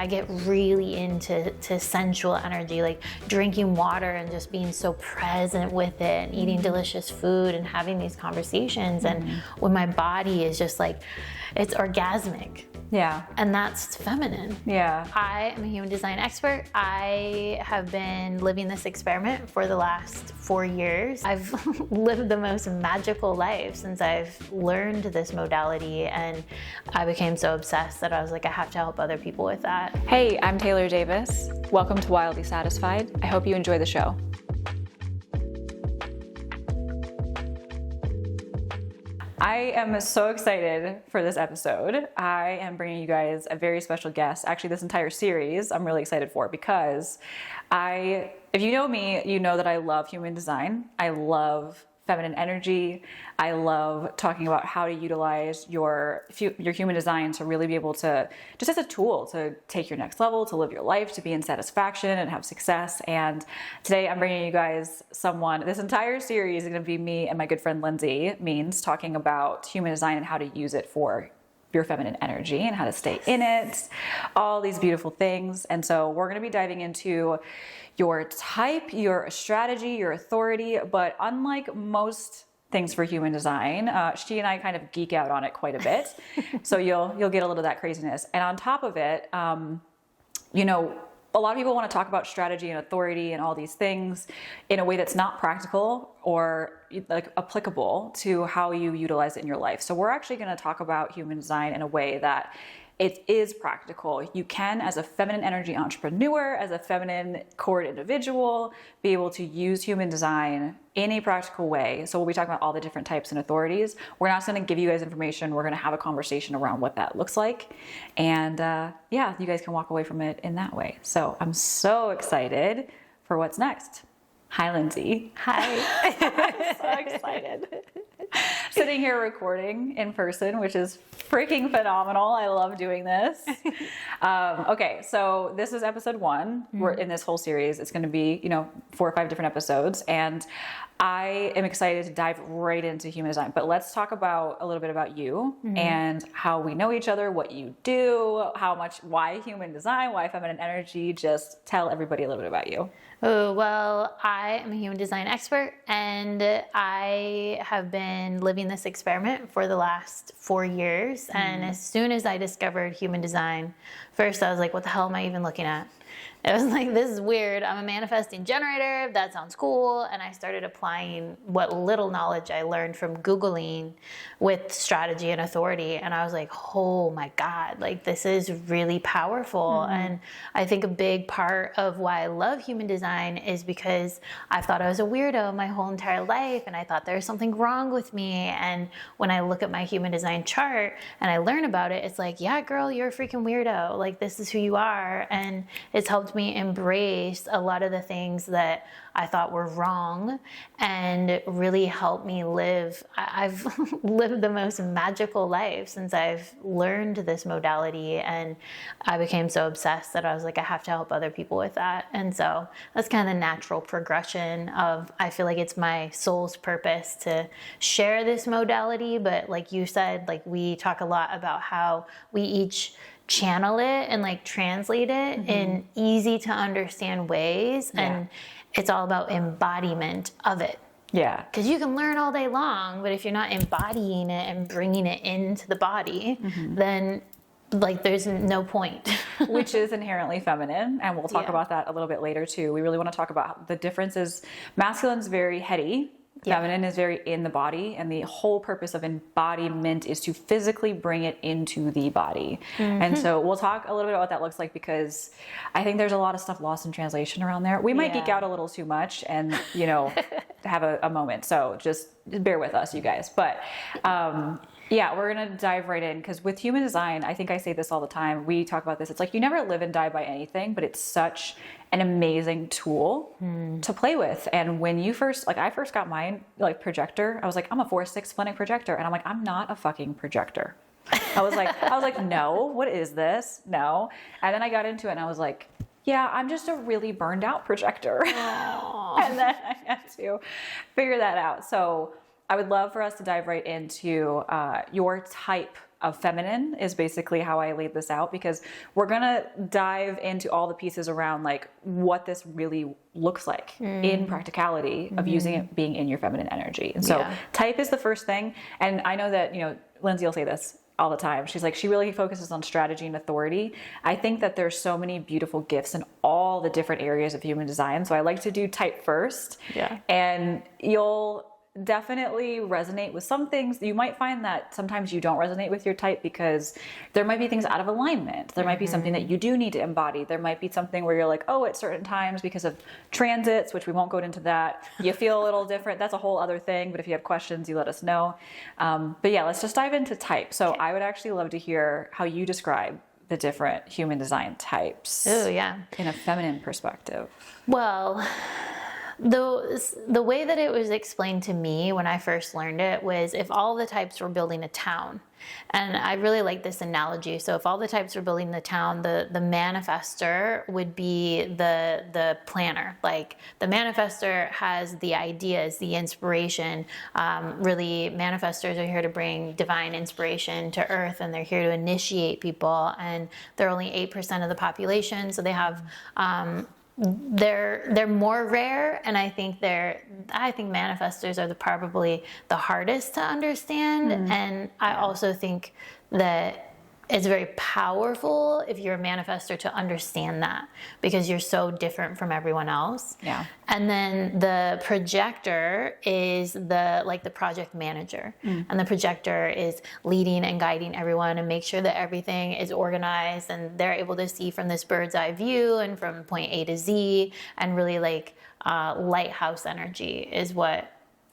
I get really into sensual energy, like drinking water and just being so present with it and eating delicious food and having these conversations. And when my body is just like, it's orgasmic. Yeah. And that's feminine. Yeah. I am a human design expert. I have been living this experiment for the last 4 years. I've lived the most magical life since I've learned this modality, and I became so obsessed that I was like, I have to help other people with that. Hey, I'm Taylor Davis. Welcome to Wildly Satisfied. I hope you enjoy the show. I am so excited for this episode. I am bringing you guys a very special guest. Actually, this entire series I'm really excited for because if you know me, you know that I love human design. I love feminine energy. I love talking about how to utilize your human design to really be able to, just as a tool to take your next level, to live your life, to be in satisfaction and have success. And today I'm bringing you guys this entire series is going to be me and my good friend Lindsey Means talking about human design and how to use it for your feminine energy and how to stay in it, all these beautiful things. And so we're going to be diving into your type, your strategy, your authority, but unlike most things for human design, she and I kind of geek out on it quite a bit. So you'll get a little of that craziness. And on top of it, a lot of people want to talk about strategy and authority and all these things in a way that's not practical or like applicable to how you utilize it in your life. So we're actually going to talk about human design in a way that it is practical. You can, as a feminine energy entrepreneur, as a feminine core individual, be able to use human design in a practical way. So we'll be talking about all the different types and authorities. We're not going to give you guys information. We're going to have a conversation around what that looks like. And you guys can walk away from it in that way. So I'm so excited for what's next. Hi, Lindsay. Hi. I'm so excited. Sitting here recording in person, which is freaking phenomenal. I love doing this. Okay, so this is episode 1. We're in this whole series. It's going to be, 4 or 5 different episodes, and I am excited to dive right into human design. But let's talk about a little bit about you and how we know each other, what you do, why human design, why feminine energy. Just tell everybody a little bit about you. Oh, well, I am a human design expert, and I have been living this experiment for the last 4 years. And as soon as I discovered human design, first I was like, what the hell am I even looking at? It was like, this is weird. I'm a manifesting generator. That sounds cool. And I started applying what little knowledge I learned from Googling with strategy and authority. And I was like, oh my God, like this is really powerful. And I think a big part of why I love human design is because I thought I was a weirdo my whole entire life. And I thought there was something wrong with me. And when I look at my human design chart and I learn about it, it's like, yeah, girl, you're a freaking weirdo. Like this is who you are. And it's helped me embrace a lot of the things that I thought were wrong and really helped me live. I've lived the most magical life since I've learned this modality, and I became so obsessed that I was like, I have to help other people with that. And so that's kind of the natural progression of, I feel like it's my soul's purpose to share this modality. But like you said, like we talk a lot about how we each channel it and like translate it in easy to understand ways. And it's all about embodiment of it. Yeah. Because you can learn all day long, but if you're not embodying it and bringing it into the body, then like there's no point. Which is inherently feminine. And we'll talk about that a little bit later too. We really want to talk about the differences. Masculine's very heady. Feminine is very in the body, and the whole purpose of embodiment is to physically bring it into the body. And so we'll talk a little bit about what that looks like, because I think there's a lot of stuff lost in translation around there. We might geek out a little too much and, have a moment. So just bear with us, you guys. But we're going to dive right in, because with human design, I think I say this all the time. We talk about this. It's like you never live and die by anything, but it's such an amazing tool to play with. And when I first got mine, like Projector, I was like, I'm a 4/6 splenic projector. And I'm like, I'm not a fucking projector. I was like, no, what is this? No. And then I got into it and I was like, yeah, I'm just a really burned out projector. And then I had to figure that out. So I would love for us to dive right into your type of feminine is basically how I laid this out, because we're going to dive into all the pieces around like what this really looks like in practicality of using it being in your feminine energy. And so type is the first thing. And I know that, Lindsay will say this all the time. She's like, she really focuses on strategy and authority. I think that there's so many beautiful gifts in all the different areas of human design. So I like to do type first. Yeah. And you'll definitely resonate with some things. You might find that sometimes you don't resonate with your type because there might be things out of alignment. There might be something that you do need to embody. There might be something where you're like, oh, at certain times because of transits, which we won't go into that, you feel a little different. That's a whole other thing. But if you have questions, you let us know. But yeah, let's just dive into type. So I would actually love to hear how you describe the different human design types. Oh, yeah. In a feminine perspective. Well, the way that it was explained to me when I first learned it was if all the types were building a town, and I really like this analogy. So if all the types were building the town, the manifestor would be the planner. Like the manifestor has the ideas, the inspiration. Really, manifestors are here to bring divine inspiration to Earth, and they're here to initiate people. And they're only 8% of the population, so they have. They're more rare, and I think manifestors are probably the hardest to understand. And I also think that it's very powerful if you're a manifestor to understand that, because you're so different from everyone else. Yeah. And then the projector is the project manager. And the projector is leading and guiding everyone and make sure that everything is organized, and they're able to see from this bird's eye view and from point A to Z, and really lighthouse energy is what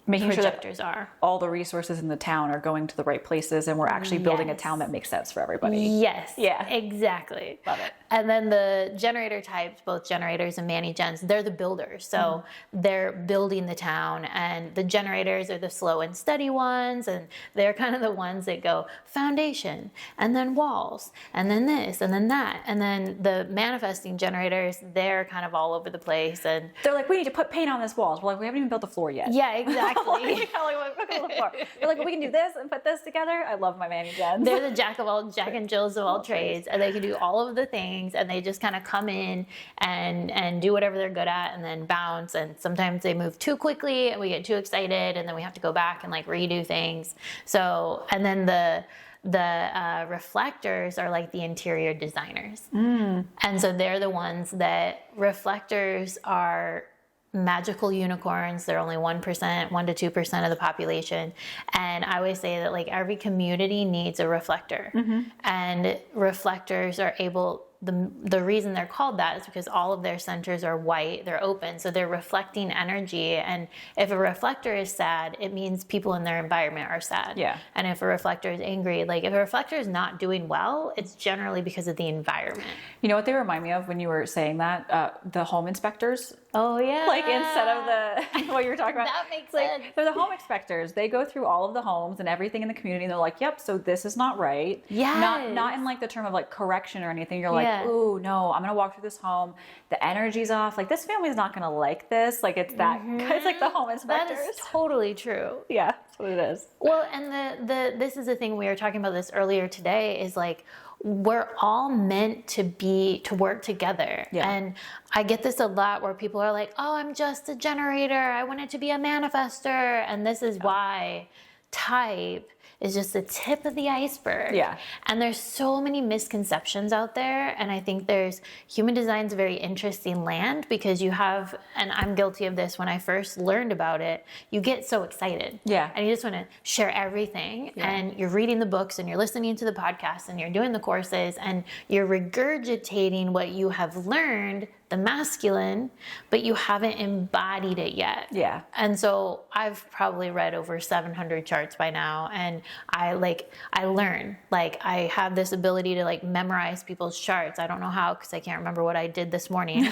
making projectors sure that all the resources in the town are going to the right places, and we're actually building a town that makes sense for everybody. Yes. Yeah. Exactly. Love it. And then the generator types, both generators and mani-gens, they're the builders. So they're building the town, and the generators are the slow and steady ones, and they're kind of the ones that go foundation, and then walls, and then this, and then that. And then the manifesting generators, they're kind of all over the place. And they're like, we need to put paint on this wall. We're like, we haven't even built the floor yet. Yeah, exactly. They're like, we can do this and put this together. I love my mani-gens. They're the Jack and Jills of all trades, and they can do all of the things. And they just kind of come in and do whatever they're good at and then bounce. And sometimes they move too quickly and we get too excited, and then we have to go back and redo things. So, and then the reflectors are like the interior designers. And so they're the ones that reflectors are magical unicorns. They're only 1%, 1 to 2% of the population. And I always say that every community needs a reflector. And reflectors are able, the reason they're called that is because all of their centers are white, they're open, so they're reflecting energy. And if a reflector is sad, it means people in their environment are sad. Yeah. And if a reflector is angry, if a reflector is not doing well, it's generally because of the environment. You know what they remind me of when you were saying that? The home inspectors. Oh, yeah. Instead of the, what you were talking about. That makes sense. They're the home inspectors. They go through all of the homes and everything in the community, and they're like, yep, so this is not right. Yeah. Not in the term of correction or anything. You're like, ooh, no, I'm going to walk through this home. The energy's off. This family's not going to like this. It's that, it's like the home inspectors. That is totally true. Yeah, that's what it is. Well, and this is the thing, we were talking about this earlier today, is we're all meant to work together. Yeah. And I get this a lot where people are like, oh, I'm just a generator. I wanted to be a manifestor. And this is why type is just the tip of the iceberg. Yeah. And there's so many misconceptions out there. And I think human design's a very interesting land, because you have, and I'm guilty of this, when I first learned about it, you get so excited. Yeah. And you just want to share everything. Yeah. And you're reading the books, and you're listening to the podcasts, and you're doing the courses, and you're regurgitating what you have learned, the masculine, but you haven't embodied it yet. Yeah. And so I've probably read over 700 charts by now, and I learn. I have this ability to memorize people's charts. I don't know how, because I can't remember what I did this morning.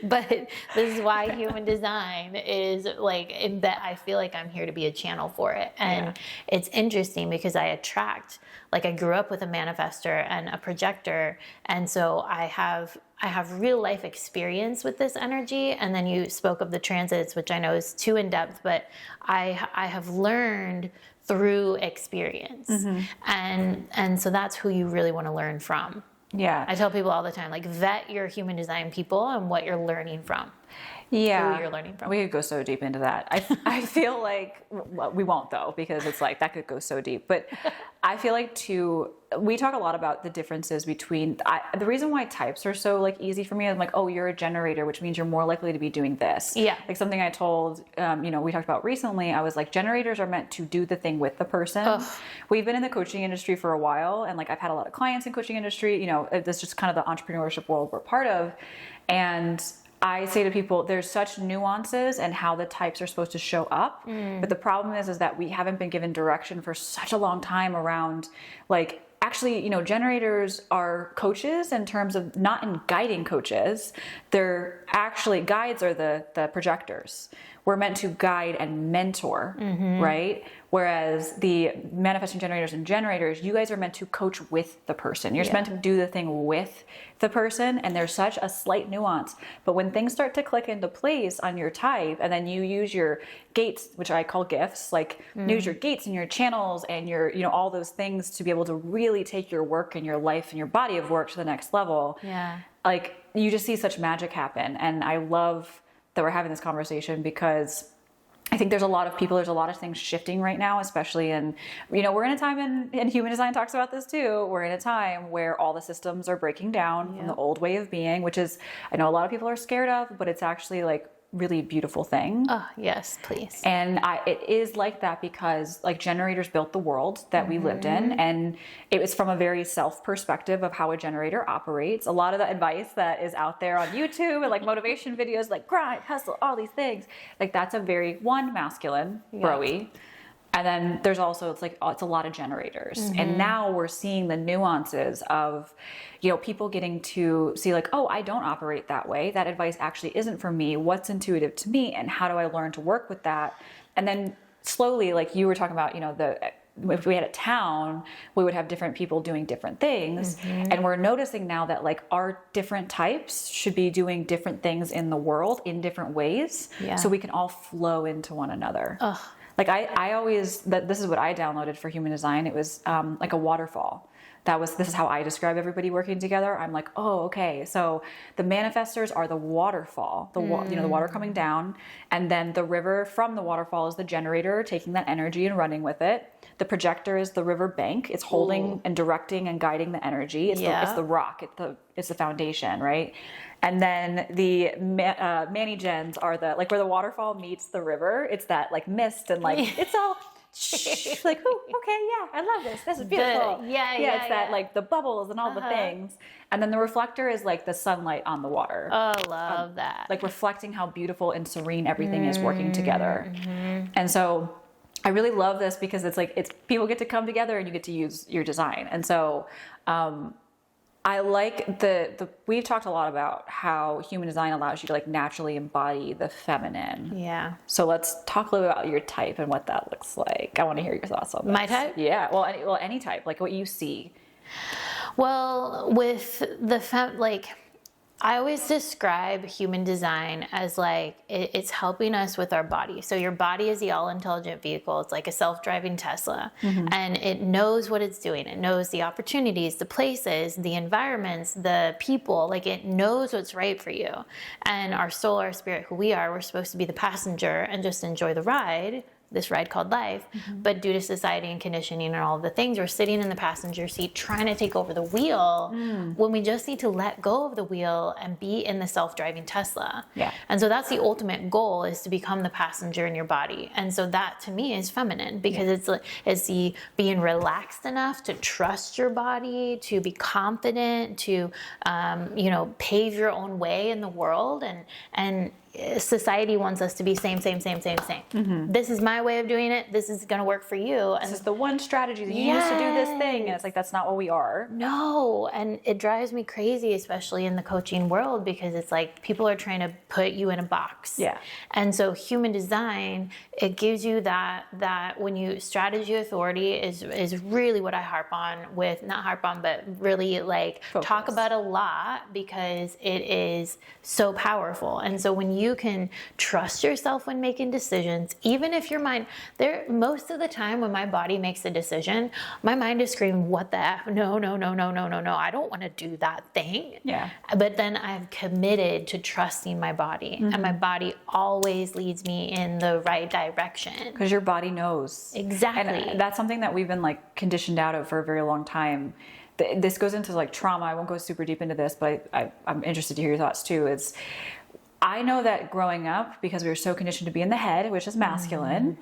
But this is why human design is like, that I feel like I'm here to be a channel for it. And it's interesting because I attract, like I grew up with a manifestor and a projector. And so I have real life experience with this energy. And then you spoke of the transits, which I know is too in depth, but I have learned through experience. And so that's who you really want to learn from. Yeah. I tell people all the time, like, vet your human design people and what you're learning from. Yeah. Who you're learning from. We could go so deep into that. I feel like, well, we won't though, because it's like, that could go so deep. But I feel like we talk a lot about the differences between, the reason why types are so like easy for me, I'm like, oh, you're a generator, which means you're more likely to be doing this. Yeah. Like something I told, we talked about recently, I was like, generators are meant to do the thing with the person. Ugh. We've been in the coaching industry for a while, and like I've had a lot of clients in coaching industry, that's just kind of the entrepreneurship world we're part of. And I say to people, there's such nuances in how the types are supposed to show up. But the problem is that we haven't been given direction for such a long time around, like, actually, generators are coaches in terms of not in guiding coaches. They're actually, guides are the projectors. We're meant to guide and mentor, right? Whereas the manifesting generators and generators, you guys are meant to coach with the person. You're just meant to do the thing with the person, and there's such a slight nuance. But when things start to click into place on your type, and then you use your gates, which I call gifts, like use your gates and your channels and your, all those things to be able to really take your work and your life and your body of work to the next level. Yeah. Like, you just see such magic happen. And I love that we're having this conversation, because I think there's a lot of things shifting right now, especially in, we're in a time, and human design talks about this too. We're in a time where all the systems are breaking down from the old way of being, which is, I know a lot of people are scared of, but it's actually like really beautiful thing. Oh, yes, please. And it is like that because like generators built the world that we lived in, and it was from a very self perspective of how a generator operates. A lot of the advice that is out there on YouTube and like motivation videos, like grind, hustle, all these things, like that's a very masculine, bro-y. And then there's also, it's a lot of generators. And now we're seeing the nuances of, people getting to see like, oh, I don't operate that way. That advice actually isn't for me. What's intuitive to me? And how do I learn to work with that? And then slowly, like you were talking about, if we had a town, we would have different people doing different things. And we're noticing now that like our different types should be doing different things in the world in different ways. Yeah. So we can all flow into one another. Ugh. Like I always, this is what I downloaded for human design. It was like a waterfall. This is how I describe everybody working together. I'm like, oh, okay. So the manifestors are the waterfall, the water coming down. And then the river from the waterfall is the generator taking that energy and running with it. The projector is the river bank. It's holding and directing and guiding the energy. It's the rock. It's the foundation, right? And then the Manny gens are like where the waterfall meets the river. It's that like mist and like it's all like, oh, okay, yeah, I love this. This is beautiful. It's that like the bubbles and all the things. And then the reflector is like the sunlight on the water. Oh, love that. Like reflecting how beautiful and serene everything is working together. And so I really love this because it's people get to come together and you get to use your design. And so I like we've talked a lot about how human design allows you to like naturally embody the feminine. Yeah. So let's talk a little about your type and what that looks like. I want to hear your thoughts on that. My type? Yeah. Well, any type, like what you see. Well, with the I always describe human design as like it's helping us with our body. So your body is the all-intelligent vehicle. It's like a self-driving Tesla, and it knows what it's doing. It knows the opportunities, the places, the environments, the people. Like it knows what's right for you. And our soul, our spirit, who we are, we're supposed to be the passenger and just enjoy the ride. This ride called life, but due to society and conditioning and all of the things, we're sitting in the passenger seat trying to take over the wheel when we just need to let go of the wheel and be in the self-driving Tesla. Yeah. And so that's the ultimate goal, is to become the passenger in your body. And so that to me is feminine, because it's the being relaxed enough to trust your body, to be confident, to pave your own way in the world, and society wants us to be same. This is my way of doing it. This is going to work for you. And this is the one strategy that you use to do this thing. And it's like, that's not what we are. No. And it drives me crazy, especially in the coaching world, because it's like people are trying to put you in a box. Yeah. And so human design, it gives you that when you strategy authority is really what I but really like focus. Talk about a lot, because it is so powerful. And so when you can trust yourself when making decisions, even if your mind, most of the time when my body makes a decision, my mind is screaming, what the F? No, I don't want to do that thing. Yeah. But then I've committed to trusting my body, and my body always leads me in the right direction. Because your body knows. Exactly. And that's something that we've been like conditioned out of for a very long time. This goes into like trauma. I won't go super deep into this, but I'm interested to hear your thoughts too. I know that growing up, because we were so conditioned to be in the head, which is masculine,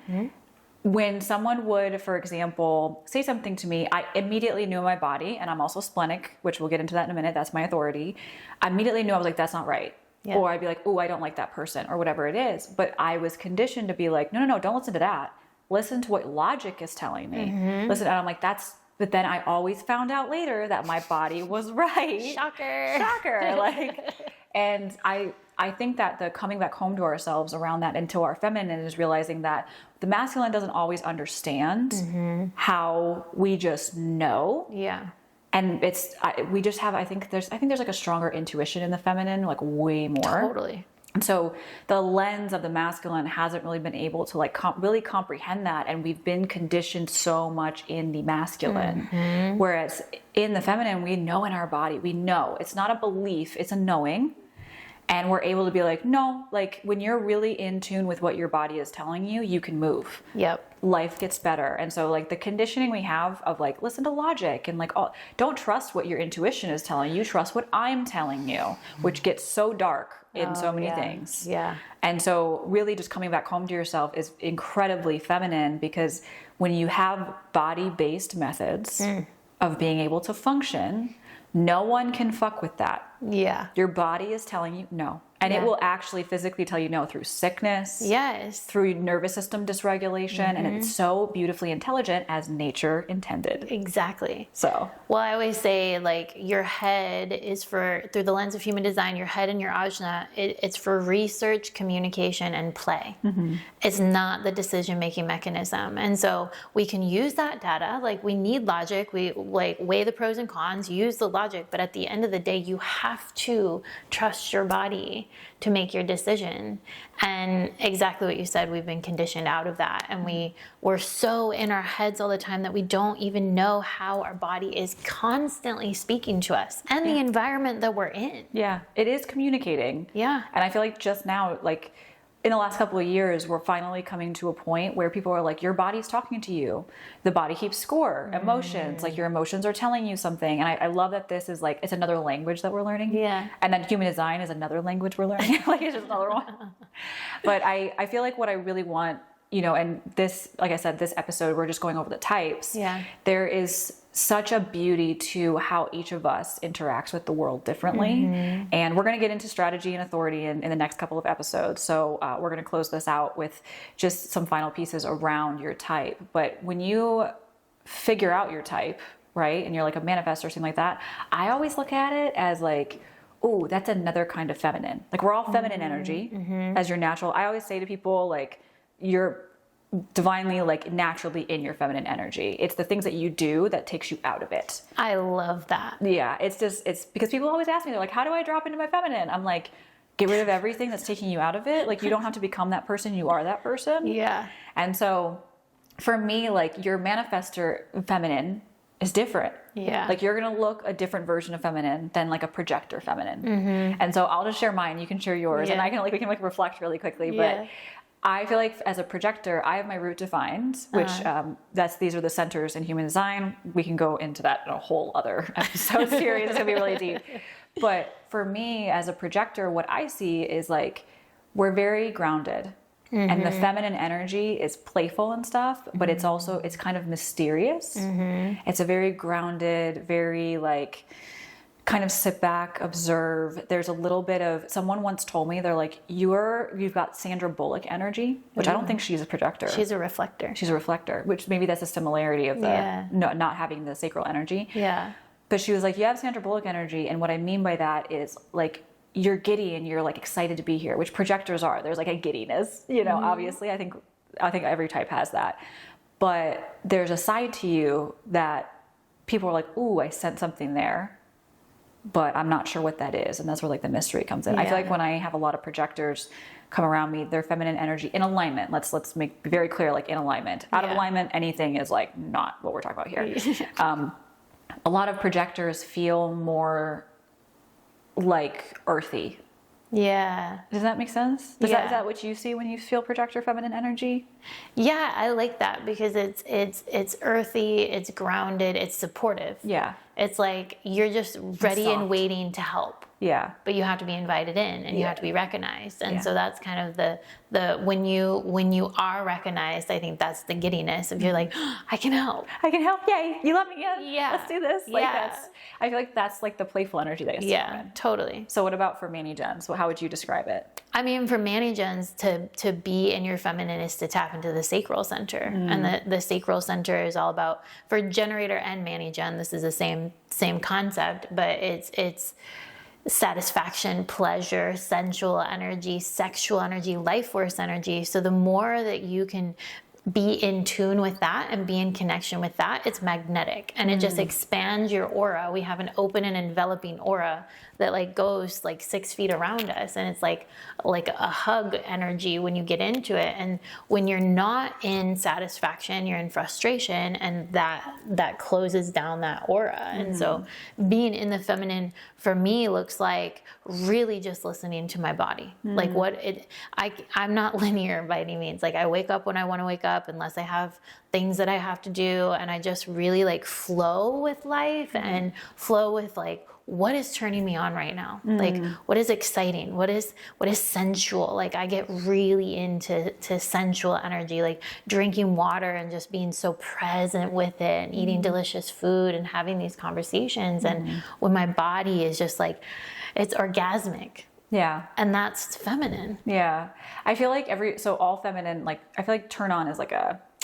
when someone would, for example, say something to me, I immediately knew my body, and I'm also splenic, which we'll get into that in a minute. That's my authority. I immediately knew I was like, that's not right. Yeah. Or I'd be like, oh, I don't like that person, or whatever it is. But I was conditioned to be like, no, don't listen to that. Listen to what logic is telling me. Listen, and I'm like, but then I always found out later that my body was right. Shocker. Like, and I think that the coming back home to ourselves around that, into our feminine, is realizing that the masculine doesn't always understand how we just know. Yeah. And we just have, I think there's like a stronger intuition in the feminine, like way more. Totally. And so the lens of the masculine hasn't really been able to like really comprehend that. And we've been conditioned so much in the masculine. Whereas in the feminine, we know in our body, we know. It's not a belief, it's a knowing. And we're able to be like, no, like when you're really in tune with what your body is telling you, you can move. Yep. Life gets better. And so like the conditioning we have of like, listen to logic and like, don't trust what your intuition is telling you, trust what I'm telling you, which gets so dark in so many things. Yeah. And so really just coming back home to yourself is incredibly feminine, because when you have body-based methods of being able to function, no one can fuck with that. Yeah. Your body is telling you no. And it will actually physically tell you no through sickness. Yes. Through nervous system dysregulation. And it's so beautifully intelligent, as nature intended. Exactly. So. Well, I always say, like, your head is through the lens of human design, your head and your ajna, it's for research, communication, and play. It's not the decision-making mechanism. And so we can use that data. Like, we need logic. We like weigh the pros and cons, use the logic. But at the end of the day, you have to trust your body to make your decision. And exactly what you said, we've been conditioned out of that. And we're so in our heads all the time that we don't even know how our body is constantly speaking to us, and the environment that we're in. Yeah, it is communicating. Yeah. And I feel like just now, like in the last couple of years, we're finally coming to a point where people are like, your body's talking to you. The body keeps score. Emotions, like your emotions are telling you something. And I love that this is like, it's another language that we're learning. Yeah. And then human design is another language we're learning. Like it's just another one. But I feel like what I really want, and this, like I said, this episode, we're just going over the types. Yeah. There is such a beauty to how each of us interacts with the world differently. And we're going to get into strategy and authority in the next couple of episodes. So we're going to close this out with just some final pieces around your type. But when you figure out your type, right, and you're like a manifestor or something like that, I always look at it as like, oh, that's another kind of feminine. Like we're all feminine energy as your natural. I always say to people, like, you're divinely, like naturally in your feminine energy. It's the things that you do that takes you out of it. I love that. Yeah, it's because people always ask me, they're like, how do I drop into my feminine? I'm like, get rid of everything that's taking you out of it. Like you don't have to become that person, you are that person. Yeah. And so for me, like your manifestor feminine is different. Yeah. Like you're going to look a different version of feminine than like a projector feminine. And so I'll just share mine, you can share yours, and we can reflect really quickly. But I feel like as a projector, I have my root defined, which these are the centers in human design. We can go into that in a whole other episode series. It's gonna be really deep. But for me as a projector, what I see is like, we're very grounded and the feminine energy is playful and stuff, but it's kind of mysterious. It's a very grounded, very like, kind of sit back, observe. There's a little bit of, someone once told me, they're like, you've got Sandra Bullock energy, which I don't think she's a projector. She's a reflector. She's a reflector, which maybe that's a similarity of the not having the sacral energy. Yeah. But she was like, you have Sandra Bullock energy. And what I mean by that is like, you're giddy and you're like excited to be here, which projectors are. There's like a giddiness, you know, obviously. I think every type has that. But there's a side to you that people are like, ooh, I sense something there, but I'm not sure what that is. And that's where like the mystery comes in. I feel like when I have a lot of projectors come around me, their feminine energy in alignment, let's be very clear, like in alignment. Out of alignment, anything is like not what we're talking about here. A lot of projectors feel more like earthy. Yeah. Does that make sense? Is that what you see when you feel projector feminine energy? Yeah, I like that because it's earthy, it's grounded, it's supportive. Yeah. It's like you're just ready and waiting to help. Yeah. But you have to be invited in and you have to be recognized. And so that's kind of the when you are recognized, I think that's the giddiness of you're like, oh, I can help. I can help. Yay. You let me in. Yeah. Let's do this. Like I feel like that's like the playful energy that you see. Yeah, totally. So what about for Manny Gens? How would you describe it? I mean, for Manny Gens, to be in your feminine is to tap into the sacral center. And the sacral center is all about, for generator and Manny Gen, this is the same concept, but it's satisfaction, pleasure, sensual energy, sexual energy, life force energy. So the more that you can be in tune with that and be in connection with that, it's magnetic and it just expands your aura. We have an open and enveloping aura that like goes like 6 feet around us, and it's like a hug energy when you get into it. And when you're not in satisfaction, you're in frustration, and that closes down that aura. And so being in the feminine for me looks like really just listening to my body. Like I'm not linear by any means. Like I wake up when I want to wake up unless I have things that I have to do, and I just really like flow with life and flow with like what is turning me on right now? Like what is exciting? What is sensual? Like I get really into sensual energy, like drinking water and just being so present with it and eating delicious food and having these conversations. And when my body is just like, it's orgasmic. Yeah. And that's feminine. Yeah. I feel like all feminine, like I feel like turn on is like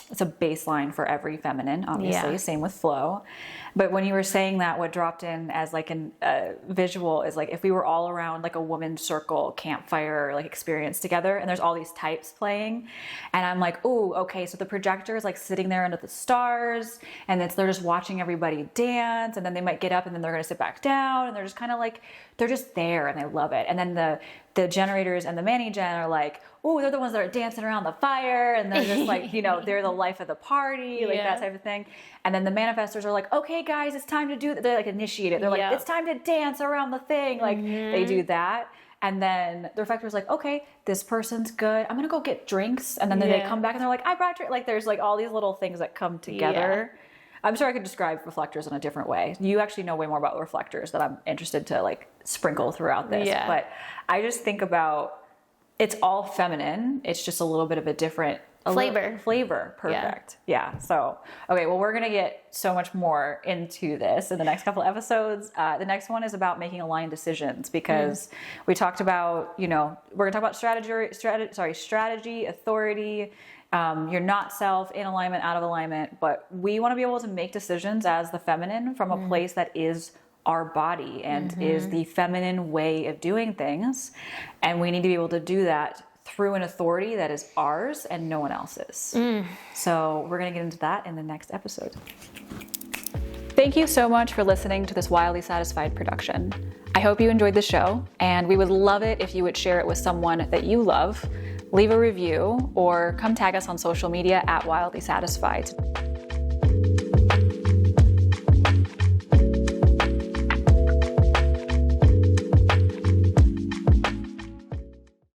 it's a baseline for every feminine, obviously. Same with flow. But when you were saying that, what dropped in as like a visual is like if we were all around like a woman's circle campfire like experience together, and there's all these types playing, and I'm like, ooh, okay, so the projector is like sitting there under the stars, and they're just watching everybody dance, and then they might get up and then they're gonna sit back down, and they're just kind of like, they're just there and they love it. And then the generators and the Manny Gen are like, oh, they're the ones that are dancing around the fire, and they're just like, you know, they're the life of the party, like that type of thing. And then the manifestors are like, okay, guys, it's time to do that. They're like initiate it. They're like, it's time to dance around the thing. Like they do that. And then the reflector's like, okay, this person's good. I'm going to go get drinks. And then they come back and they're like, I brought drinks. Like there's like all these little things that come together. Yeah. I'm sure I could describe reflectors in a different way. You actually know way more about reflectors that I'm interested to like sprinkle throughout this. Yeah. But I just think about, it's all feminine. It's just a little bit of a different flavor. Perfect. Yeah. So, okay. Well, we're going to get so much more into this in the next couple episodes. The next one is about making aligned decisions, because we talked about, you know, we're going to talk about strategy, authority, you're not self, in alignment, out of alignment, but we want to be able to make decisions as the feminine from a place that is our body and is the feminine way of doing things. And we need to be able to do that through an authority that is ours and no one else's. So we're going to get into that in the next episode. Thank you so much for listening to this Wildly Satisfied production. I hope you enjoyed the show, and we would love it if you would share it with someone that you love, leave a review, or come tag us on social media at Wildly Satisfied.